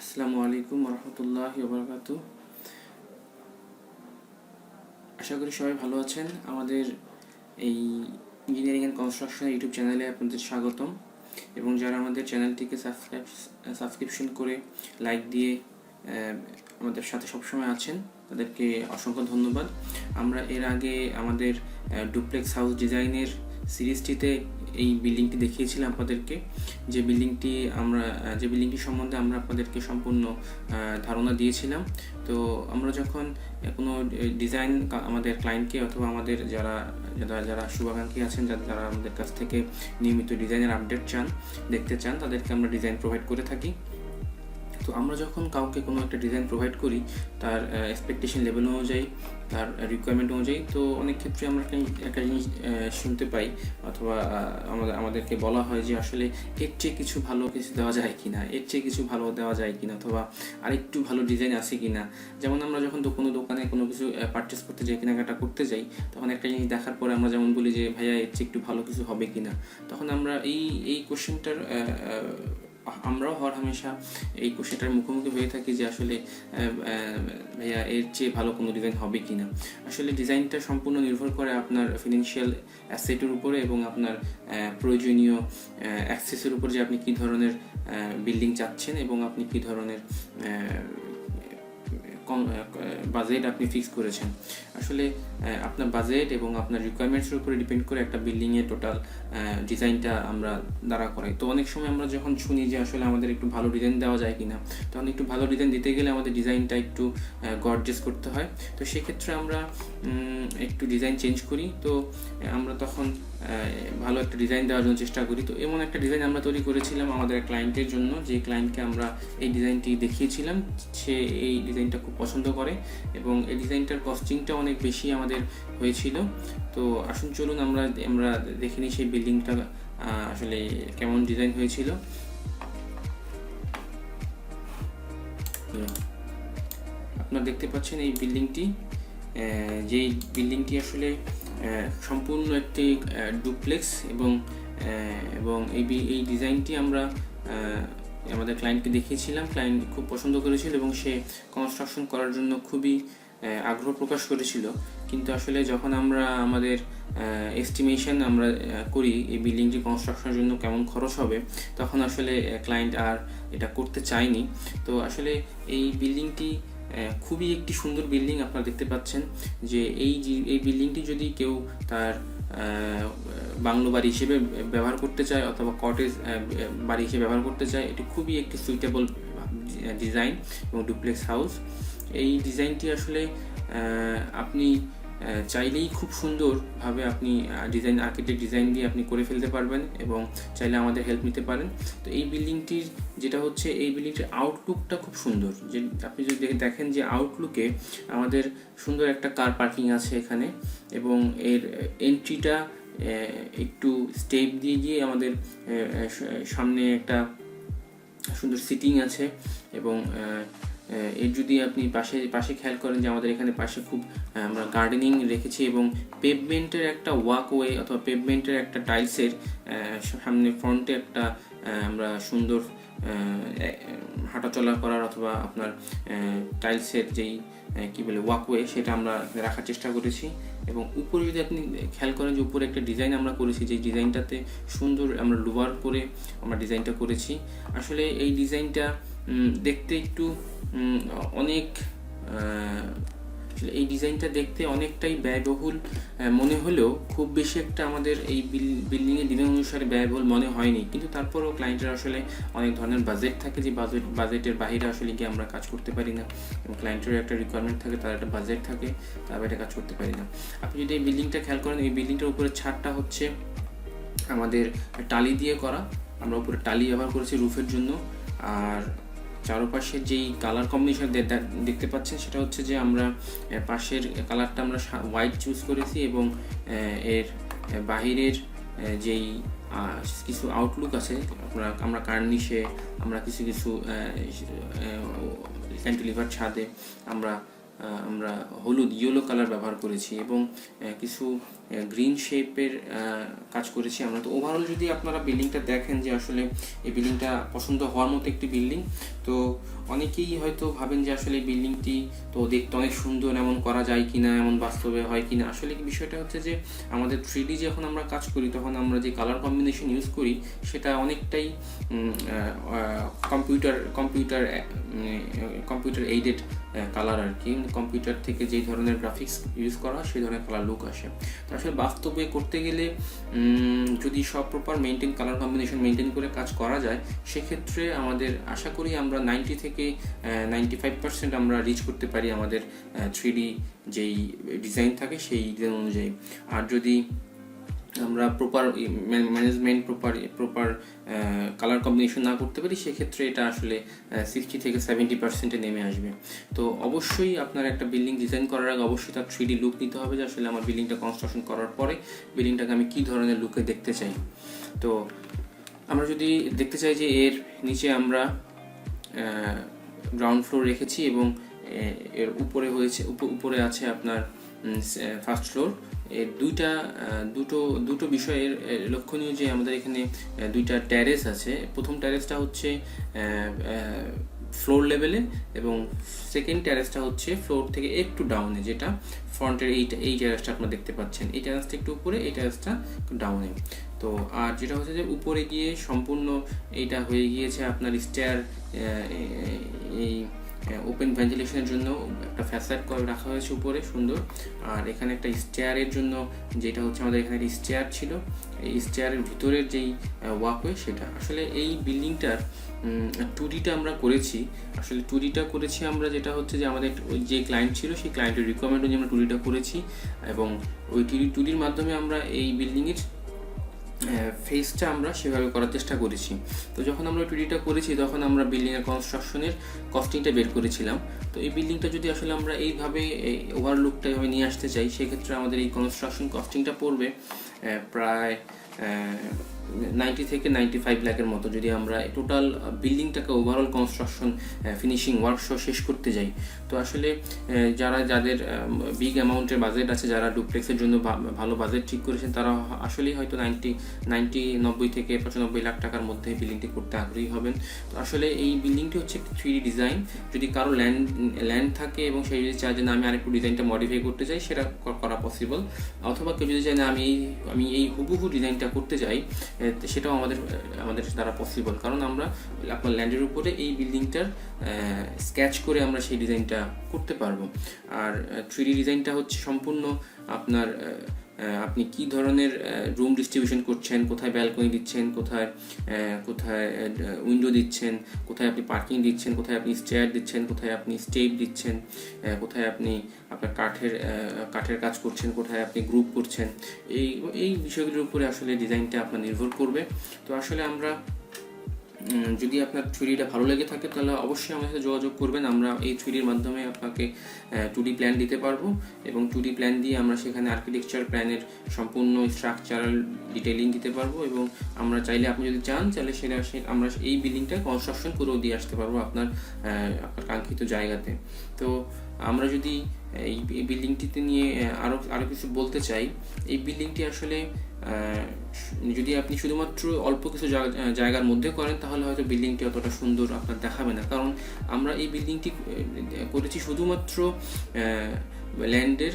আসসালামু আলাইকুম রহমতুল্লাহি ওয়া বারাকাতুহু। আশা করি সবাই ভালো আছেন। আমাদের এই ইঞ্জিনিয়ারিং অ্যান্ড কনস্ট্রাকশন ইউটিউব চ্যানেলে আপনাদের স্বাগতম, এবং যারা আমাদের চ্যানেলটিকে সাবস্ক্রিপশন করে লাইক দিয়ে আমাদের সাথে সবসময় আছেন তাদেরকে অসংখ্য ধন্যবাদ। আমরা এর আগে আমাদের ডুপ্লেক্স হাউস ডিজাইনের সিরিজটিতে এই বিল্ডিংটি দেখিয়েছিলাম আপনাদেরকে, যে বিল্ডিংটি সম্বন্ধে আমরা আপনাদেরকে সম্পূর্ণ ধারণা দিয়েছিলাম। তো আমরা যখন কোনো ডিজাইন আমাদের ক্লায়েন্টকে অথবা আমাদের যারা যারা যারা শুভাকাঙ্ক্ষী আছেন, যারা আমাদের কাছ থেকে নিয়মিত ডিজাইনের আপডেট দেখতে চান, তাদেরকে আমরা ডিজাইন প্রোভাইড করে থাকি। তো আমরা যখন কাউকে কোনো একটা ডিজাইন প্রোভাইড করি তার এক্সপেকটেশন লেভেল অনুযায়ী, তার রিকোয়ারমেন্ট অনুযায়ী, তো অনেক ক্ষেত্রে আমরা একটা জিনিস শুনতে পাই অথবা আমাদেরকে বলা হয় যে আসলে এর চেয়ে কিছু ভালো কিছু দেওয়া যায় কি না, এর চেয়ে কিছু ভালো দেওয়া যায় কি না, অথবা আরেকটু ভালো ডিজাইন আছে কি না। যেমন আমরা যখন কোনো দোকানে কোনো কিছু পারচেস করতে যাই, কেনাকাটা করতে যাই, তখন একটা জিনিস দেখার পরে আমরা যেমন বলি যে ভাইয়া এর চেয়ে একটু ভালো কিছু হবে কি না। তখন আমরা এই কোশ্চেনটার আমরাও হামেশা এই কোশ্চেনটার মুখোমুখি হয়ে থাকি যে আসলে ভাইয়া এর চেয়ে ভালো কোনো ডিজাইন হবে কি না। আসলে ডিজাইনটা সম্পূর্ণ নির্ভর করে আপনার ফিনান্সিয়াল অ্যাসেটের উপরে এবং আপনার প্রয়োজনীয় অ্যাক্সেসের উপর, যে আপনি কী ধরনের বিল্ডিং চাচ্ছেন এবং আপনি কী ধরনের বাজেট আপনি ফিক্স করেছেন। আসলে আপনার বাজেট এবং আপনার রিকোয়ারমেন্টসের উপরে ডিপেন্ড করে একটা বিল্ডিংয়ের টোটাল ডিজাইনটা আমরা দাঁড়া করাই। তো অনেক সময় আমরা যখন শুনি যে আসলে আমাদের একটু ভালো ডিজাইন দেওয়া যায় কিনা, তখন একটু ভালো ডিজাইন দিতে গেলে আমাদের ডিজাইনটা একটু গর্জিয়াস করতে হয়। তো সেক্ষেত্রে আমরা একটু ডিজাইন চেঞ্জ করি। তো আমরা তখন ভালো একটা ডিজাইন দেওয়ার জন্য চেষ্টা করি। তো এমন একটা ডিজাইন আমরা তৈরি করেছিলাম আমাদের ক্লায়েন্টের জন্য, যে ক্লায়েন্টকে আমরা এই ডিজাইনটি দেখিয়েছিলাম, সে এই ডিজাইনটা খুব পছন্দ করে এবং এই ডিজাইনটার কস্টিংটা অনেক বেশি আমাদের হয়েছিল। তো আসুন চলুন আমরা দেখে নিই সেই বিল্ডিংটা আসলে কেমন ডিজাইন হয়েছিল। আপনারা দেখতে পাচ্ছেন এই বিল্ডিংটি, যেই বিল্ডিংটি আসলে সম্পূর্ণ একটি ডুপ্লেক্স এবং এই ডিজাইনটি আমরা আমাদের ক্লায়েন্টকে দেখিয়েছিলাম। ক্লায়েন্ট খুব পছন্দ করেছিল এবং সে কনস্ট্রাকশন করার জন্য খুবই আগ্রহ প্রকাশ করেছিল। কিন্তু আসলে যখন আমরা আমাদের এস্টিমেশন আমরা করি এই বিল্ডিংটি কনস্ট্রাকশনের জন্য কেমন খরচ হবে, তখন আসলে ক্লায়েন্ট আর এটা করতে চায়নি। তো আসলে এই বিল্ডিংটি খুবই একটি সুন্দর বিল্ডিং। আপনারা দেখতে পাচ্ছেন যে এই বিল্ডিংটি যদি কেউ তার বাংলো বাড়ি হিসেবে ব্যবহার করতে চায় অথবা কটেজ বাড়ি হিসেবে ব্যবহার করতে চায়, এটি খুবই একটি সুইটেবল ডিজাইন এবং ডুপ্লেক্স হাউস। এই ডিজাইনটি আসলে আপনি চাইলেই খুব সুন্দরভাবে আপনি আর্কিটেক্ট ডিজাইন দিয়ে আপনি করে ফেলতে পারবেন এবং চাইলে আমাদের হেল্প নিতে পারেন। তো এই বিল্ডিংটির যেটা হচ্ছে, এই বিল্ডিংটির আউটলুকটা খুব সুন্দর। যে আপনি যদি দেখেন যে আউটলুকে আমাদের সুন্দর একটা কার পার্কিং আছে এখানে, এবং এর এন্ট্রিটা একটু স্টেপ দিয়ে গিয়ে আমাদের সামনে একটা সুন্দর সিটিং আছে। এবং এর যদি আপনি পাশে খেয়াল করেন যে আমাদের এখানে পাশে খুব আমরা গার্ডেনিং রেখেছি এবং পেভমেন্টের একটা ওয়াকওয়ে অথবা পেভমেন্টের একটা টাইলসের সামনে ফ্রন্টে একটা আমরা সুন্দর হাঁটাচলা করার অথবা আপনার টাইলসের যেই ওয়াকওয়ে, সেটা আমরা রাখার চেষ্টা করেছি। এবং উপরে যদি আপনি খেয়াল করেন যে উপরে একটা ডিজাইন আমরা করেছি, যে ডিজাইনটাতে সুন্দর আমরা লোভার করে আমরা ডিজাইনটা করেছি। আসলে এই ডিজাইনটা দেখতে একটু এই ডিজাইনটা দেখতে অনেকটাই ব্যয়বহুল মনে হলেও খুব বেশি একটা আমাদের এই বিল্ডিংয়ের ডিজাইন অনুসারে ব্যয়বহুল মনে হয়নি। কিন্তু তারপরেও ক্লায়েন্টের আসলে অনেক ধরনের বাজেট থাকে, যে বাজেটের বাইরে আসলে গিয়ে আমরা কাজ করতে পারি না, এবং ক্লায়েন্টেরও একটা রিকোয়ারমেন্ট থাকে, তার একটা বাজেট থাকে, তার বাইরে কাজ করতে পারি না। আপনি যদি এই বিল্ডিংটা খেয়াল করেন, এই বিল্ডিংটার উপরে ছাদটা হচ্ছে আমাদের টালি দিয়ে করা। আমরা উপরে টালি ব্যবহার করেছি রুফের জন্য। আর চারপাশের যেই কালার কম্বিনেশন দেখতে পাচ্ছেন, সেটা হচ্ছে যে আমরা পাশের কালারটা আমরা হোয়াইট চুজ করেছি এবং এর বাহিরের যেই কিছু আউটলুক আছে, আমরা কার্নিশে আমরা কিছু ক্যান্টিলিভার ছাদে আমরা হলুদ ইয়েলো কালার ব্যবহার করেছি এবং কিছু গ্রিন শেপের কাজ করেছি আমরা। তো ওভারঅল যদি আপনারা বিল্ডিংটা দেখেন যে আসলে এই বিল্ডিংটা পছন্দ হওয়ার মতো একটি বিল্ডিং। তো অনেকেই হয়তো ভাবেন যে আসলে এই বিল্ডিংটি তো দেখতে অনেক সুন্দর, এমন করা যায় কি না, এমন বাস্তবে হয় কি না। আসলে বিষয়টা হচ্ছে যে আমাদের 3D যখন আমরা কাজ করি তখন আমরা যে কালার কম্বিনেশন ইউজ করি সেটা অনেকটাই কম্পিউটার এইডেড কালার আর কি। কম্পিউটার থেকে যেই ধরনের গ্রাফিক্স ইউজ করা হয় সেই ধরনের কালার লুক আসে। তো আসলে বাস্তবে করতে গেলে যদি সব প্রপার কালার কম্বিনেশন মেনটেন করে কাজ করা যায়, সেক্ষেত্রে আমাদের আশা করি আমরা 90 থেকে 95% আমরা রিচ করতে পারি আমাদের 3D যেই ডিজাইন থাকে সেই ডিজাইন অনুযায়ী। আর যদি আমরা proper management proper colour combination না করতে পারি, সেক্ষেত্রে এটা আসলে 60 থেকে 70% নেমে আসবে। তো অবশ্যই আপনার একটা বিল্ডিং ডিজাইন করার আগে অবশ্যই তার 3D লুক নিতে হবে যে আসলে আমার বিল্ডিংটা কনস্ট্রাকশন করার পরে বিল্ডিংটাকে আমি কী ধরনের লুকে দেখতে চাই। তো আমরা যদি দেখতে চাই যে এর নিচে আমরা গ্রাউন্ড ফ্লোর রেখেছি এবং এর উপরে আছে আপনার ফার্স্ট ফ্লোর। এর দুটো বিষয়ের লক্ষণীয় যে আমাদের এখানে দুইটা ট্যারেস আছে। প্রথম ট্যারেসটা হচ্ছে ফ্লোর লেভেলে এবং সেকেন্ড ট্যারেসটা হচ্ছে ফ্লোর থেকে একটু ডাউনে, যেটা ফ্রন্টের এই ট্যারেসটা আপনারা দেখতে পাচ্ছেন। এই ট্যারেসটা একটু উপরে, এই ট্যারেসটা একটু ডাউনে। তো আর যেটা হচ্ছে যে উপরে গিয়ে সম্পূর্ণ এইটা হয়ে গিয়েছে আপনার স্টেয়ার, এই ওপেন ভেন্টিলেশনের জন্য একটা ফ্যাসাড করে রাখা হয়েছে উপরে সুন্দর। আর এখানে একটা স্টেয়ারের জন্য, যেটা হচ্ছে আমাদের এখানে একটা স্টেয়ার ছিল, এই স্টেয়ারের ভিতরের যেই ওয়াকওয়ে সেটা। আসলে এই বিল্ডিংটার 2Dটা আমরা করেছি। আসলে 2Dটা করেছি আমরা, যেটা হচ্ছে যে আমাদের যে ক্লায়েন্ট ছিল সেই ক্লায়েন্টের রিকোয়ারমেন্ট অনুযায়ী আমরা 2Dটা করেছি এবং ওই 2Dর মাধ্যমে আমরা এই বিল্ডিংয়ের ফেসটা আমরা সেভাবে করার চেষ্টা করেছি। তো যখন আমরা 2Dটা করেছি তখন আমরা বিল্ডিংয়ের কনস্ট্রাকশনের কস্টিংটা বের করেছিলাম। তো এই বিল্ডিংটা যদি আসলে আমরা এইভাবে ওভারলুকটা এভাবে নিয়ে আসতে চাই, সেক্ষেত্রে আমাদের এই কনস্ট্রাকশন কস্টিংটা পড়বে প্রায় 90 থেকে 95 লাখের মতো, যদি আমরা টোটাল বিল্ডিংটাকে ওভারঅল কনস্ট্রাকশন ফিনিশিং ওয়ার্কসহ শেষ করতে যাই। তো আসলে যাদের বিগ অ্যামাউন্টের বাজেট আছে, যারা ডুপ্লেক্সের জন্য ভালো বাজেট ঠিক করেছেন, তারা আসলেই হয়তো 90 থেকে 95 লাখ টাকার মধ্যে বিল্ডিংটি করতে আগ্রহী হবেন। তো আসলে এই বিল্ডিংটি হচ্ছে একটি 3D ডিজাইন। যদি কারো ল্যান্ড থাকে এবং সেই যদি চায় যে না আমি আরেকটু ডিজাইনটা মডিফাই করতে চাই, সেটা করা পসিবল। অথবা কেউ যদি চায় না আমি এই হুবহু ডিজাইনটা করতে চাই, সেটাও আমাদের দ্বারা পসিবল। কারণ আমরা আপনার ল্যান্ডের উপরে এই বিল্ডিংটার স্কেচ করে আমরা সেই ডিজাইনটা করতে পারবো। আর 3D ডিজাইনটা হচ্ছে সম্পূর্ণ আপনার আপনি কি ধরনের রুম ডিস্ট্রিবিউশন করছেন, কোথায় ব্যালকনি দিচ্ছেন, কোথায় উইন্ডো দিচ্ছেন, কোথায় আপনি পার্কিং দিচ্ছেন, কোথায় আপনি স্টেয়ার দিচ্ছেন, কোথায় আপনি স্টেপ দিচ্ছেন, কোথায় আপনি আপনার কাঠের কাজ করছেন, কোথায় আপনি গ্রুপ করছেন, এই বিষয়গুলোর উপরে আসলে ডিজাইনটা আপনার নির্ভর করবে। তো আসলে আমরা যদি আপনার 3Dটা ভালো লেগে থাকে তাহলে অবশ্যই আমাদের সাথে যোগাযোগ করবেন। আমরা এই 3Dর মাধ্যমে আপনাকে 2D প্ল্যান দিতে পারবো এবং 2D প্ল্যান দিয়ে আমরা সেখানে আর্কিটেকচার প্ল্যানের সম্পূর্ণ স্ট্রাকচারাল ডিটেইলিং দিতে পারবো এবং আমরা চাইলে, আপনি যদি চান তাহলে আমরা এই বিল্ডিংটা কনস্ট্রাকশন করেও দিয়ে আসতে পারবো আপনার কাঙ্ক্ষিত জায়গাতে। তো আমরা যদি এই বিল্ডিংটিতে নিয়ে আরও কিছু বলতে চাই, এই বিল্ডিংটি আসলে যদি আপনি শুধুমাত্র অল্প কিছু জায়গার মধ্যে করেন তাহলে হয়তো বিল্ডিংটি অতটা সুন্দর আপনার দেখাবে না। কারণ আমরা এই বিল্ডিংটি করেছি শুধুমাত্র ল্যান্ডের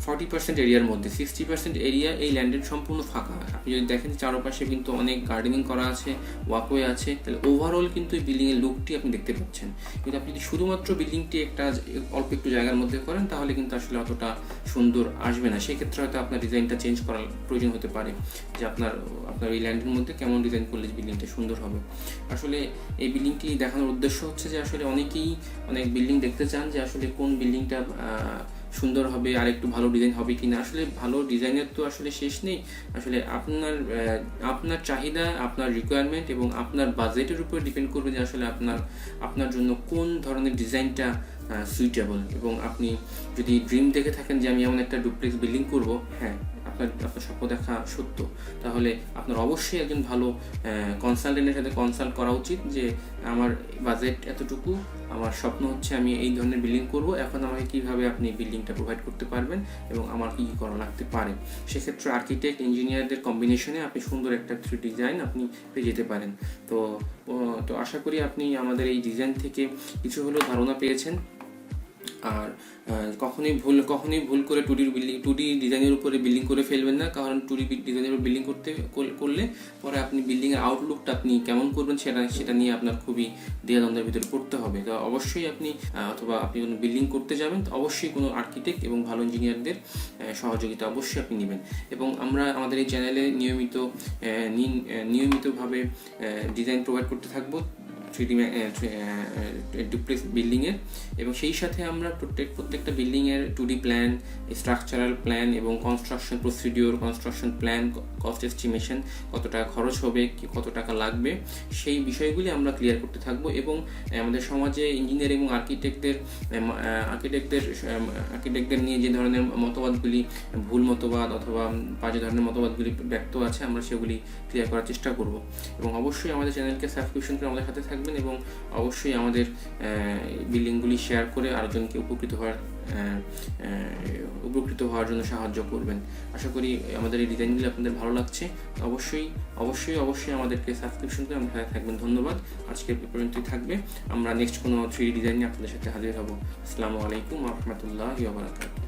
40% এরিয়ার মধ্যে। 60% এরিয়া এই ল্যান্ডের সম্পূর্ণ ফাঁকা। আপনি যদি দেখেন চারপাশে কিন্তু অনেক গার্ডেনিং করা আছে, ওয়াকওয়ে আছে, তাহলে ওভারঅল কিন্তু এই বিল্ডিংয়ের লুকটি আপনি দেখতে পাচ্ছেন। কিন্তু আপনি যদি শুধুমাত্র বিল্ডিংটি অল্প একটু জায়গার মধ্যে করেন তাহলে কিন্তু আসলে অতটা সুন্দর আসবে না। সেক্ষেত্রে হয়তো আপনার ডিজাইনটা চেঞ্জ করার প্রয়োজন হতে পারে, যে আপনার এই ল্যান্ডের মধ্যে কেমন ডিজাইন করলে বিল্ডিংটা সুন্দর হবে। আসলে এই বিল্ডিংটি দেখানোর উদ্দেশ্য হচ্ছে যে আসলে অনেকেই অনেক বিল্ডিং দেখতে চান যে আসলে কোন বিল্ডিংটা সুন্দর হবে, আর একটু ভালো ডিজাইন হবে কিনা। আসলে ভালো ডিজাইনের তো আসলে শেষ নেই। আসলে আপনার চাহিদা, আপনার রিকোয়ারমেন্ট এবং আপনার বাজেটের উপর ডিপেন্ড করবে যে আসলে আপনার জন্য কোন ধরনের ডিজাইনটা সুইটেবল। এবং আপনি যদি ড্রিম দেখে থাকেন যে আমি এমন একটা ডুপ্লেক্স বিল্ডিং করব, হ্যাঁ আপনার স্বপ্ন দেখা সত্য, তাহলে আপনার অবশ্যই একজন ভালো কনসালটেন্টের সাথে কনসাল্ট করা উচিত যে আমার বাজেট এতটুকু, আমার স্বপ্ন হচ্ছে আমি এই ধরনের বিল্ডিং করব, এখন আমাকে কীভাবে আপনি বিল্ডিংটা প্রোভাইড করতে পারবেন এবং আমার কী কী করা লাগতে পারে। সেক্ষেত্রে আর্কিটেক্ট ইঞ্জিনিয়ারদের কম্বিনেশনে আপনি সুন্দর একটা 3D ডিজাইন আপনি পেয়ে যেতে পারেন। তো আশা করি আপনি আমাদের এই ডিজাইন থেকে কিছু হলেও ধারণা পেয়েছেন। আর কখনোই ভুল করে 2D ডিজাইনের উপরে বিল্ডিং করে ফেলবেন না, কারণ 2D ডিজাইনের উপর বিল্ডিং করলে পরে আপনি বিল্ডিংয়ের আউটলুকটা আপনি কেমন করবেন সেটা নিয়ে আপনার খুবই দ্বিধাদ্বন্দ্বের ভিতরে পড়তে হবে। তো অবশ্যই আপনি অথবা আপনি কোনো বিল্ডিং করতে যাবেন তো অবশ্যই কোনো আর্কিটেক্ট এবং ভালো ইঞ্জিনিয়ারদের সহযোগিতা অবশ্যই আপনি নেবেন। এবং আমরা আমাদের এই চ্যানেলে নিয়মিতভাবে ডিজাইন প্রোভাইড করতে থাকবো 3D ডুপ্লেক্স বিল্ডিংয়ের, এবং সেই সাথে আমরা প্রত্যেকটা বিল্ডিংয়ের 2D প্ল্যান, স্ট্রাকচারাল প্ল্যান এবং construction procedure, construction plan, cost estimation, কত টাকা খরচ হবে, কত টাকা লাগবে, সেই বিষয়গুলি আমরা ক্লিয়ার করতে থাকবো। এবং আমাদের সমাজে ইঞ্জিনিয়ার এবং আর্কিটেক্টদের নিয়ে যে ধরনের মতবাদগুলি ভুল মতবাদ অথবা বাজে ধরনের মতবাদগুলি ব্যক্ত আছে, আমরা সেগুলি ক্লিয়ার করার চেষ্টা করব। এবং অবশ্যই আমাদের চ্যানেলকে সাবস্ক্রিপশন করে আমাদের সাথে থাকবেন এবং অবশ্যই আমাদের বিল্ডিংগুলি শেয়ার করে আরেকজনকে উপকৃত হওয়ার জন্য সাহায্য করবেন। আশা করি আমাদের এই ডিজাইনগুলি আপনাদের ভালো লাগছে। অবশ্যই আমাদেরকে সাবস্ক্রিপশন করে আমাদের সাথে থাকবেন। ধন্যবাদ। আজকে পর্যন্তই থাকবে। আমরা নেক্সট কোনো 3D ডিজাইন নিয়ে আপনাদের সাথে হাজির হব। আসসালামু আলাইকুম ওয়া রাহমাতুল্লাহি ওয়া বারাকাতুহু।